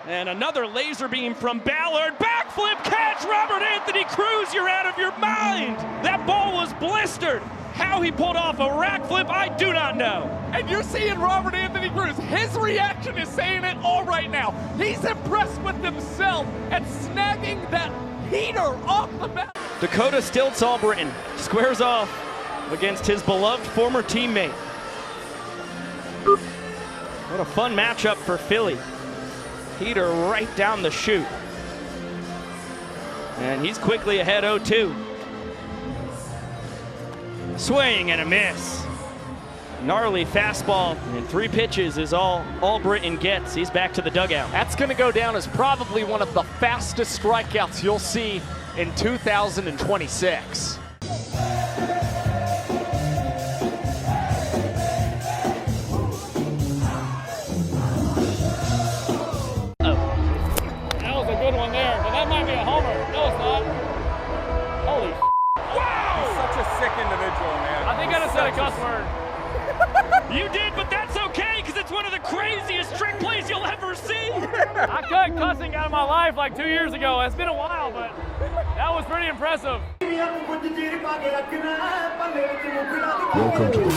And another laser beam from Ballard. Backflip catch, Robert Anthony Cruz, you're out of your mind. That ball was blistered. How he pulled off a rack flip, I do not know. And you're seeing Robert Anthony Cruz. His reaction is saying it all right now. He's impressed with himself and snagging that heater off the bat. Dakota Stilts Albritton squares off against his beloved former teammate. What a fun matchup for Philly. Heater right down the chute. And he's quickly ahead 0-2. Swing and a miss. Gnarly fastball and 3 pitches is all Albritton gets. He's back to the dugout. That's going to go down as probably one of the fastest strikeouts you'll see in 2026. That was a good one there, but that might be a homer. No, it's not. Holy Wow! He's such a sick individual, man. I think I just said a cuss word. You did, but that's okay, because it's one of the craziest trick plays you'll ever see. I cut cussing out of my life like 2 years ago. It's been a while, but that was pretty impressive. Welcome to the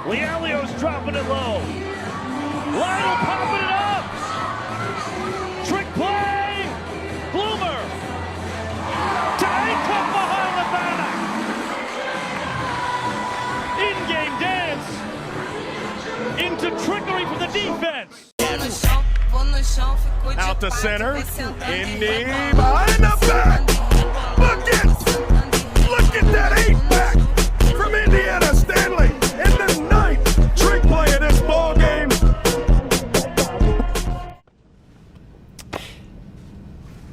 Lialio's dropping it low. Lionel popping it up. Trick play. Bloomer. Tight cut behind the back. In-game dance. Into trickery for the defense. Out to center. In the behind the back. Look at that 8-back from Indiana Stanley. In the 9th trick play of this ball game.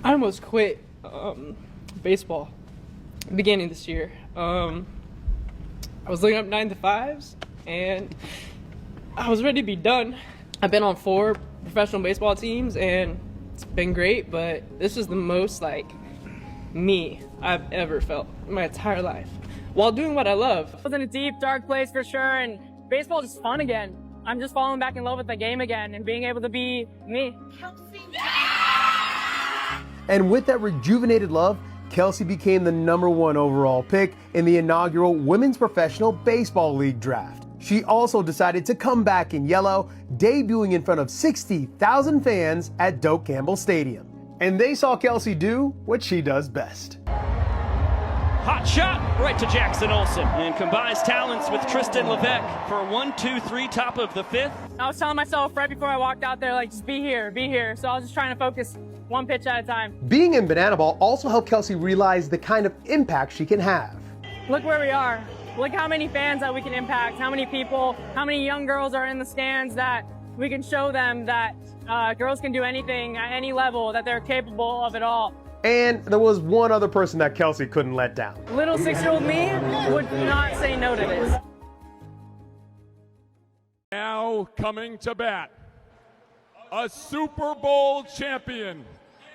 I almost quit baseball beginning this year. I was looking up 9 to 5s and I was ready to be done. I've been on 4 professional baseball teams and it's been great, but this is the most like me I've ever felt in my entire life while doing what I love. I was in a deep, dark place for sure, and baseball is just fun again. I'm just falling back in love with the game again and being able to be me. Kelsey. And with that rejuvenated love, Kelsey became the #1 overall pick in the inaugural Women's Professional Baseball League draft. She also decided to come back in yellow, debuting in front of 60,000 fans at Doak Campbell Stadium. And they saw Kelsey do what she does best. Hot shot right to Jackson Olsen and combines talents with Tristan Levesque for 1-2-3 top of the 5th. I was telling myself right before I walked out there, like, just be here, be here. So I was just trying to focus one pitch at a time. Being in Banana Ball also helped Kelsey realize the kind of impact she can have. Look where we are. Look how many fans that we can impact, how many people, how many young girls are in the stands that we can show them that girls can do anything at any level, that they're capable of it all. And there was one other person that Kelsey couldn't let down. Little 6-year-old me would not say no to this. Now coming to bat, a Super Bowl champion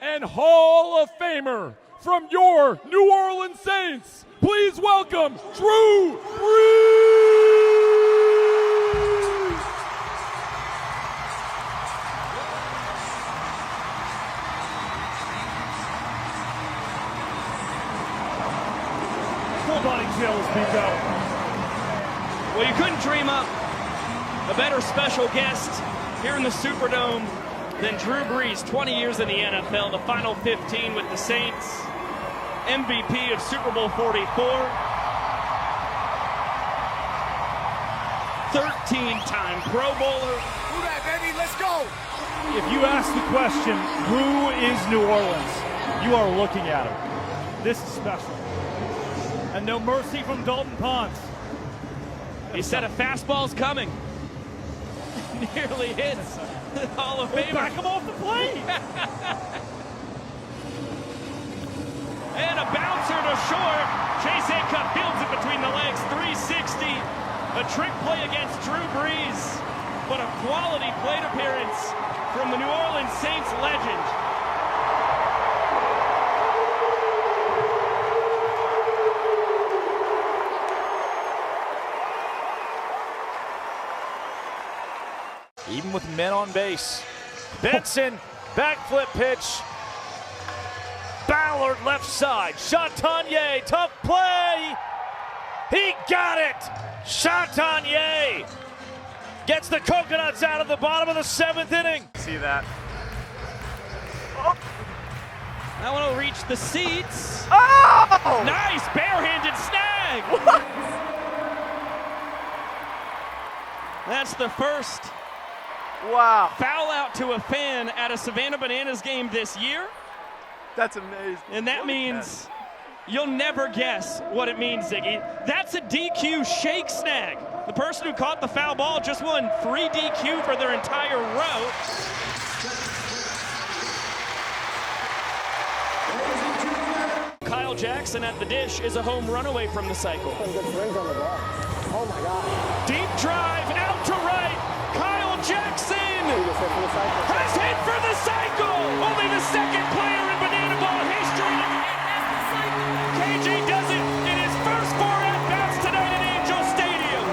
and Hall of Famer from your New Orleans Saints. Please welcome Drew Brees. Full body chills, Pico. Well, you couldn't dream up a better special guest here in the Superdome than Drew Brees. 20 years in the NFL, the final 15 with the Saints, MVP of Super Bowl 44, 13-time Pro Bowler. Do that, baby. Let's go. If you ask the question, who is New Orleans, you are looking at him. This is special. And no mercy from Dalton Ponce. He said a fastball's coming. Nearly hits the Hall of Famer. Back him off the plate. And a bouncer to short. Chase Acuff fields it between the legs. 360. A trick play against Drew Brees, but a quality plate appearance from the New Orleans Saints legend. Even with men on base. Benson, backflip pitch. Ballard left side. Chatagnier, tough play. He got it. Chatagnier gets the Coconuts out of the bottom of the 7th inning. See that. That one will reach the seats. Oh! Nice barehanded snag. What? That's the first Wow. foul out to a fan at a Savannah Bananas game this year. That's amazing. And that means you'll never guess what it means, Ziggy. That's a DQ shake snag. The person who caught the foul ball just won free DQ for their entire row. Kyle Jackson at the dish is a home run away from the cycle. Oh my God. Deep drive out to right. Kyle Jackson has hit for the cycle. Only the second player in Banana Ball history. KG does it in his first 4 at-bats tonight at Angel Stadium.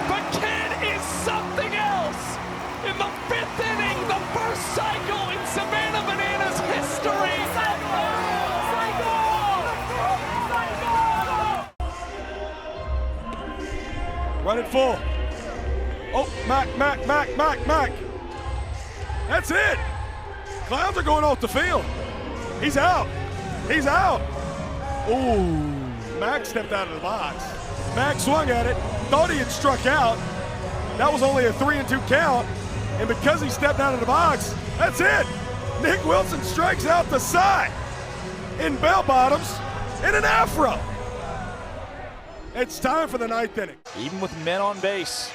But Ken is something else. In the 5th inning, the first cycle in Savannah Bananas history. Run it full. Oh, Mac. That's it. Clowns are going off the field. He's out. Ooh, Mac stepped out of the box. Mac swung at it, thought he had struck out. That was only a 3-2 count. And because he stepped out of the box, that's it. Nick Wilson strikes out the side in bell bottoms in an afro. It's time for the 9th inning. Even with men on base.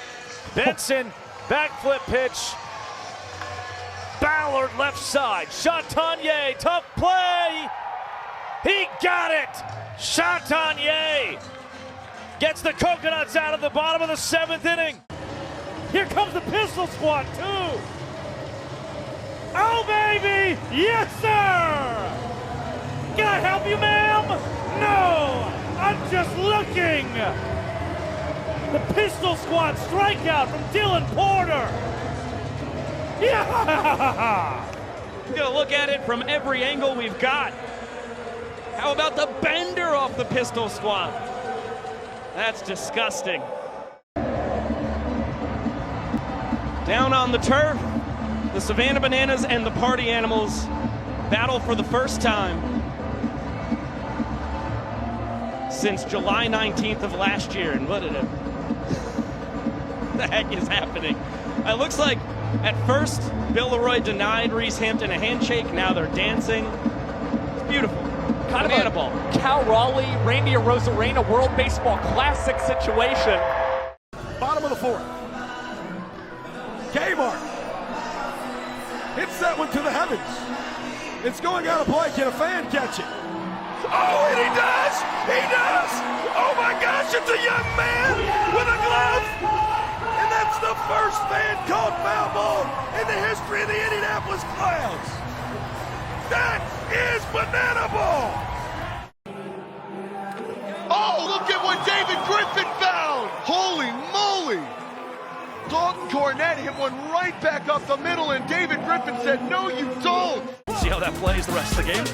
Benson, backflip pitch. Ballard left side. Chatagnier, tough play. He got it. Chatagnier gets the Coconuts out of the bottom of the 7th inning. Here comes the pistol squad too. Oh baby, yes sir. Can I help you, ma'am? No. I'm just looking. The Pistol Squad strikeout from Dylan Porter. Yeah! We're gonna look at it from every angle we've got. How about the bender off the Pistol Squad? That's disgusting. Down on the turf, the Savannah Bananas and the Party Animals battle for the first time since July 19th of last year. And what the heck is happening? It looks like at first Bill Leroy denied Reese Hampton a handshake. Now they're dancing. It's beautiful. Kind of a ball. Cal Raleigh, Randy Arozarena World Baseball Classic situation. Bottom of the 4th. Kmart hits that one to the heavens. It's going out of play. Can a fan catch it? Oh, and he does! He does! Oh my gosh, it's a young man with a glove! And that's the first fan called foul ball in the history of the Indianapolis Clowns. That is Banana Ball! Oh, look at what David Griffin found! Holy moly! Dalton Cornette hit one right back up the middle, and David Griffin said, no, you don't! See how that plays the rest of the game.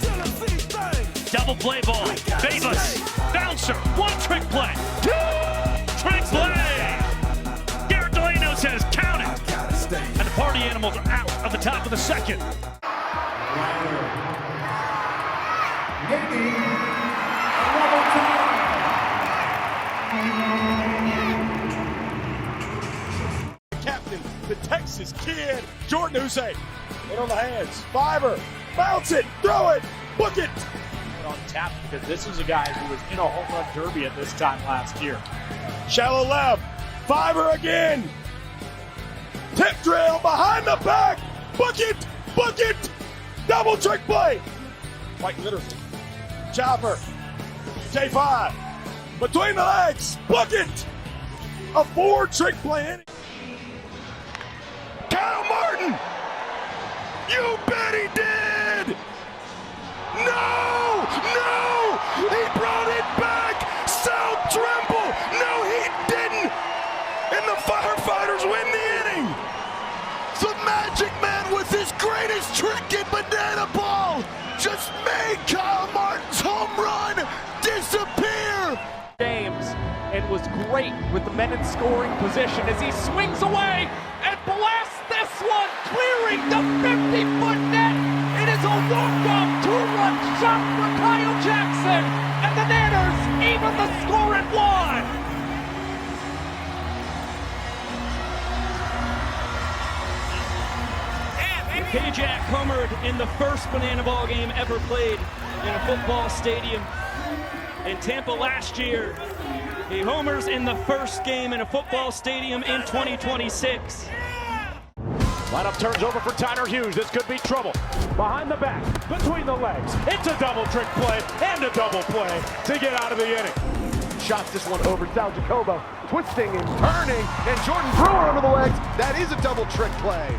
Double play ball. Baseless. Bouncer. One trick play. Two trick play. Garrett Delano says count it. And the Party Animals are out at the top of the 2nd. Captain, the Texas kid, Jordan Hussein. In on the hands. Fiver. Bounce it. Throw it. Book it. On tap because this is a guy who was in a home run derby at this time last year. Shallow left. Fiver again. Tip drill behind the back. Book it. Book it. Double trick play. Quite literally. Chopper. J5. Between the legs. Book it. a 4 trick play inning. Kyle Martin! You bet he did! No! No! He brought it back! Sal Trimble! No, he didn't! And the firefighters win the inning! The Magic Man with his greatest trick in banana ball just made Kyle Martin's home run disappear! James, and was great with the men in scoring position as he swings away and blasts this one, clearing the 50-foot net. It is a walk-off 2-run shot for Kyle Jackson, and the Nanners even the score at 1. K-Jack homered in the first banana ball game ever played in a football stadium in Tampa last year. He homers in the first game in a football stadium in 2026. Lineup turns over for Tyler Hughes. This could be trouble. Behind the back, between the legs. It's a double trick play and a double play to get out of the inning. Shots this one over Sal Jacobo, twisting and turning, and Jordan Brewer under the legs. That is a double trick play.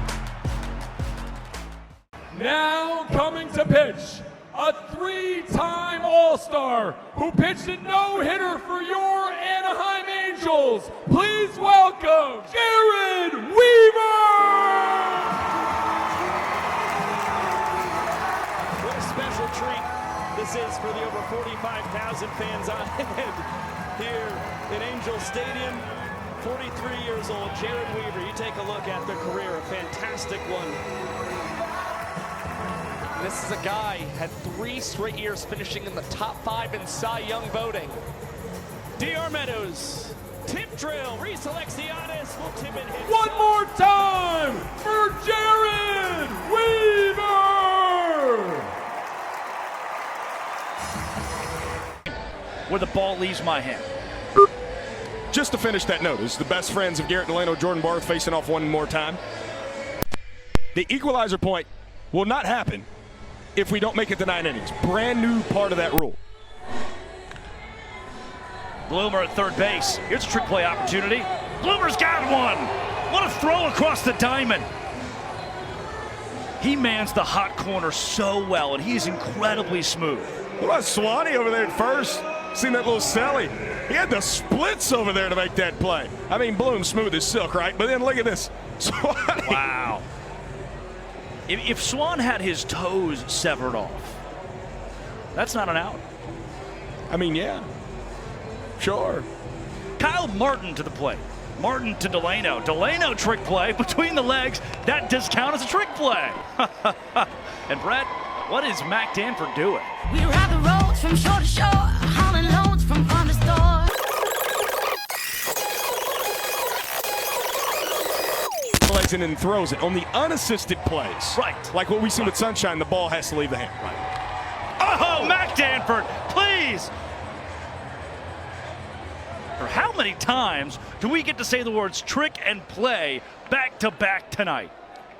Now coming to pitch, a 3-time All-Star who pitched a no-hitter for your Anaheim Angels. Please welcome Jared Weaver! What a special treat this is for the over 45,000 fans on hand here at Angel Stadium. 43 years old, Jared Weaver. You take a look at the career, a fantastic one. This is a guy had 3 straight years finishing in the top 5 in Cy Young voting. DR Meadows, tip drill, Reese Alexiadis will tip and hit. One more time for Jared Weaver! Where the ball leaves my hand. Just to finish that note, is the best friends of Garrett Delano, Jordan Barth facing off one more time. The equalizer point will not happen if we don't make it to 9 innings. Brand new part of that rule. Bloomer at third base. Here's a trick play opportunity. Bloomer's got one. What a throw across the diamond. He mans the hot corner so well, and he's incredibly smooth. What about Swanee over there at first? Seen that little celly? He had the splits over there to make that play. I mean, Bloom smooth as silk, right? But then look at this. Swanee. Wow. If Swan had his toes severed off, that's not an out. I mean, yeah. Sure. Kyle Martin to the plate. Martin to Delano. Delano trick play between the legs. That does count as a trick play. And Brett, what is Mac Danford doing? We ride the roads from shore to shore, hauling loads from farm to store. Legs in and throws it on the unassisted plays. Right. Like what we see with Sunshine, the ball has to leave the hand. Right. Oh, Mac Danford, please. For how many times do we get to say the words trick and play back to back tonight?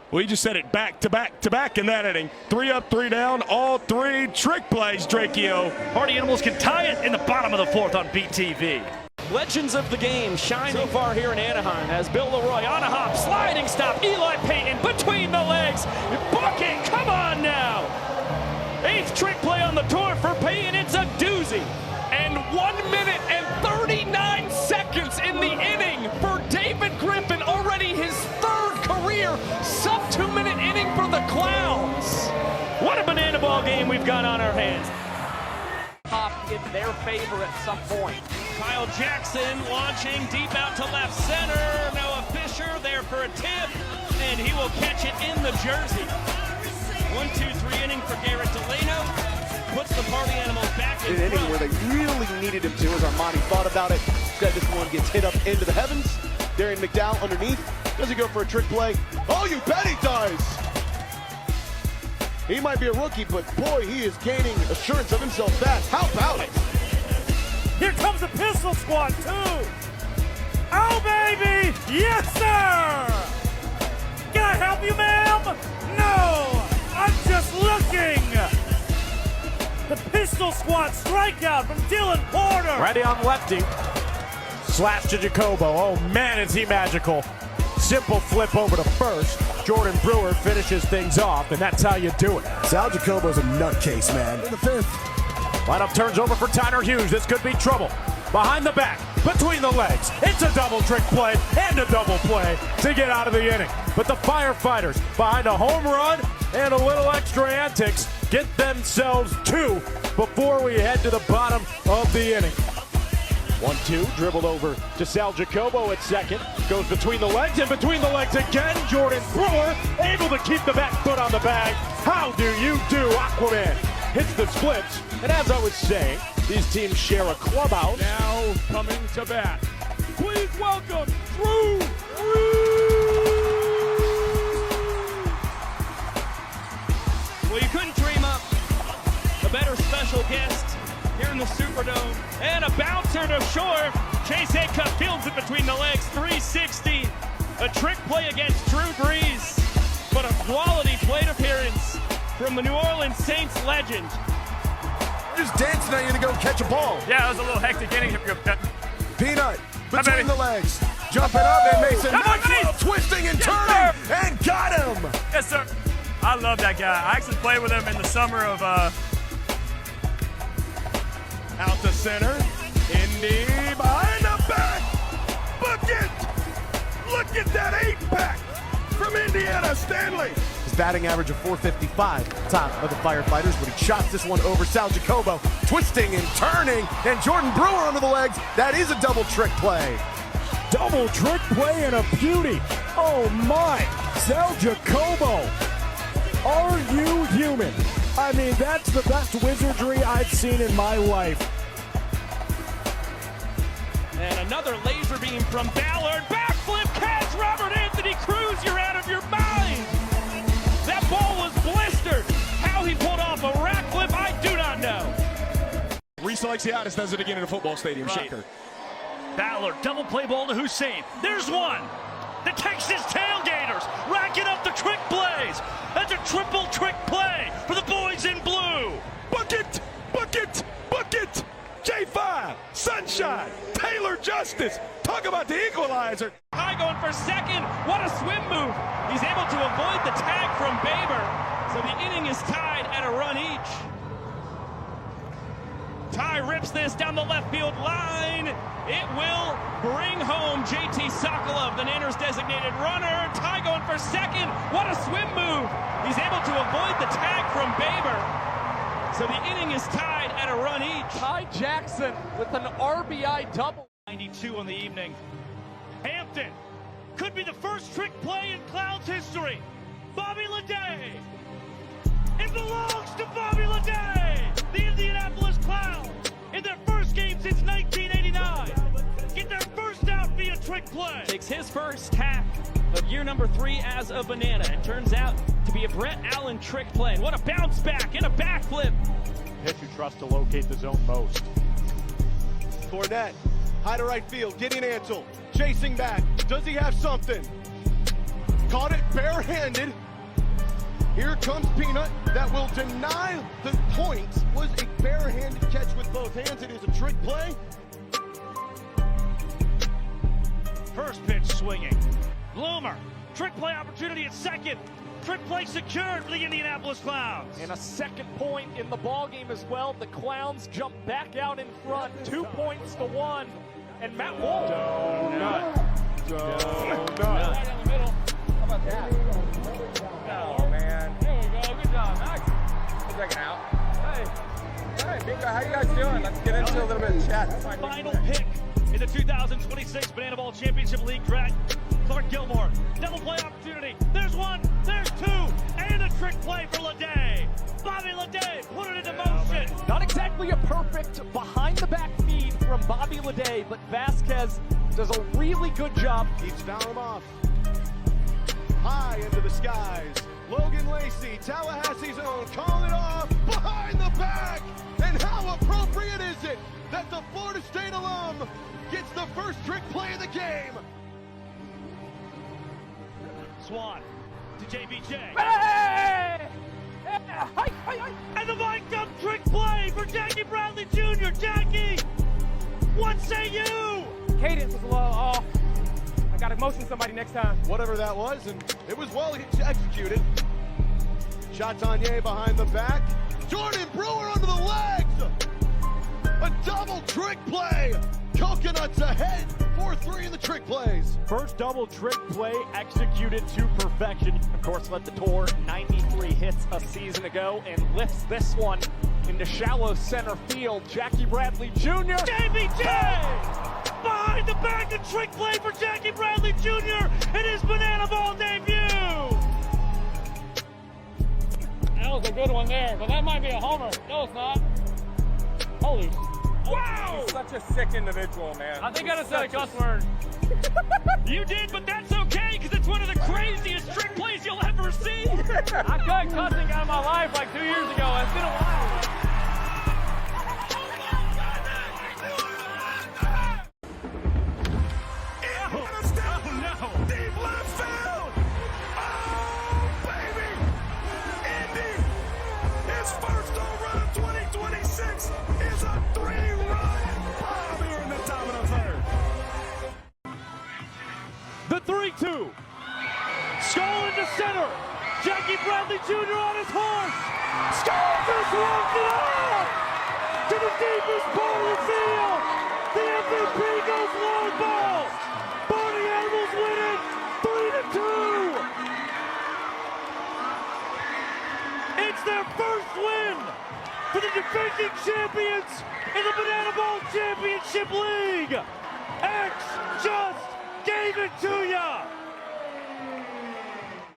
Well, he just said it back to back to back in that inning. 3 up, 3 down, all 3 trick plays, Drakeo. Party Animals can tie it in the bottom of the 4th on BTV. Legends of the game shine so far here in Anaheim as Bill Leroy on a hop, sliding stop, Eli Payton between the legs, bucket, come on now! 8th trick play on the tour for Payton, it's a doozy. And 1 minute and 39 seconds in the inning for David Griffin, already his 3rd career sub-2-minute inning for the Clowns. What a banana ball game we've got on our hands. Hop in their favor at some point. Kyle Jackson launching deep out to left center. Noah Fisher there for a tip, and he will catch it in the jersey. 1-2-3 inning for Garrett Delano. Puts the Party Animals back in front. An inning where they really needed him to, as Armani thought about it. Said this one gets hit up into the heavens. Darian McDowell underneath. Does he go for a trick play? Oh, you bet he does! He might be a rookie, but boy, he is gaining assurance of himself fast. How about it? Here comes a pistol squad, too. Oh, baby! Yes, sir! Can I help you, ma'am? No! I'm just looking! The pistol squad strikeout from Dylan Porter. Ready on lefty. Slash to Jacobo. Oh man, is he magical. Simple flip over to first. Jordan Brewer finishes things off, and that's how you do it. Sal Jacobo's a nutcase, man. In the fifth. Lineup turns over for Tyler Hughes. This could be trouble. Behind the back, between the legs. It's a double trick play and a double play to get out of the inning. But the firefighters, behind a home run and a little extra antics, get themselves 2 before we head to the bottom of the inning. 1-2, dribbled over to Sal Jacobo at second. Goes between the legs and between the legs again. Jordan Brewer able to keep the back foot on the bag. How do you do, Aquaman? Hits the splits. And as I was saying, these teams share a clubhouse. Now coming to bat. Please welcome Drew Well, you couldn't dream up a better special guest here in the Superdome. And a bouncer to shore. Chase Acuff fields it between the legs. 360. A trick play against Drew Brees. But a quality plate appearance from the New Orleans Saints legend. Just dancing, now you're going to go catch a ball. Yeah, it was a little hectic inning. Peanut between the legs. Jumping up and Mason Maxwell twisting and turning and got him. Yes, sir. I love that guy. I actually played with him in the summer of Out to center. Indy behind the back. Bucket. Look at that 8-pack from Indiana Stanley. His batting average of .455, top of the firefighters, but he shots this one over Sal Jacobo, twisting and turning, and Jordan Brewer under the legs. That is a double trick play. Double trick play and a beauty. Oh my, Sal Jacobo. Are you human? I mean, that's the best wizardry I've seen in my life. And another laser beam from Ballard. Backflip catch, Robert Anthony Cruz, you're out of your mind. That ball was blistered. How he pulled off a rack flip, I do not know. Reese Alexiadis does it again in a football stadium. Right. Shocker. Ballard, double play ball to Hussein. There's one. The Texas Tailgaters racking up the trick plays. That's a triple trick play for the boys in blue. Bucket, bucket, bucket. J5, Sunshine, Taylor Justice. Talk about the equalizer. High going for second. What a swim move. He's able to avoid the tag from Baber. So the inning is tied at a run each. Ty rips this down the left field line. It will bring home JT Sokolov, the Nanners designated runner. Ty going for second. What a swim move. He's able to avoid the tag from Baber. So the inning is tied at a run each. Ty Jackson with an RBI double. 92 on the evening. Hampton could be the first trick play in Clouds history. Bobby Leday. It belongs to Bobby Leday. The Indianapolis Clouds, in their first game since 1989, get their first out via trick play. Takes his first hack of year number 3 as a banana. It turns out to be a Brett Allen trick play. And what a bounce back and a backflip. Pitch you trust to locate the zone most. Cornette, high to right field. Gideon Ansel chasing back. Does he have something? Caught it barehanded. Here comes Peanut. That will deny the points. Was a barehanded catch with both hands. It is a trick play. First pitch swinging. Bloomer, trick play opportunity at second. Trick play secured for the Indianapolis Clowns. And a second point in the ball game as well. The Clowns jump back out in front, 2 points to 1. And Matt Wolf. Donut. Right down the middle. How about that? Oh, man. There we go. Good job, Max. Check it out. Hey, Bingo, how you guys doing? Let's get into a little bit of chat. Final pick in the 2026 Banana Ball Championship League draft. Clark Gilmore, double play opportunity. There's one, there's two, and a trick play for Leday. Bobby Leday put it into motion. Not exactly a perfect behind the back feed from Bobby Leday, but Vasquez does a really good job. Keeps fouling him off. High into the skies. Logan Lacey, Tallahassee's own, calling it off behind the back. And how appropriate is it that the Florida State alum gets the first trick play of the game? Swan to JBJ. Hey! And the mic'd up trick play for Jackie Bradley Jr. Jackie, what say you? cadence was a little off. I got to motion somebody next time. Whatever that was, and it was well executed. Chatagnier behind the back. Jordan Brewer under the legs. A double trick play. Coconuts ahead. 4-3 in the trick plays. First double trick play executed to perfection. Of course, led the tour 93 hits a season ago and lifts this one into shallow center field. Jackie Bradley Jr. JBJ! Behind the back, a trick play for Jackie Bradley Jr. in his banana ball debut. That was a good one there, but that might be a homer. No, it's not. Holy. Wow! He's such a sick individual, man. I think I just said a cuss word. You did, but that's okay, because it's one of the craziest trick plays you'll ever see. I cut cussing out of my life like 2 years ago. It's been a while. Deep left field! Oh, baby! Indy, his first home run of 2026 is a 3-run bomb here in the top of the third. The 3-2. Skull into center. Jackie Bradley Jr. on his horse. Skull just walked it off to the deepest part of the field. The MVP goes long ball. Barney Animals win it 3-2. It's their first win for the defending champions in the Banana Bowl Championship League. X just gave it to ya.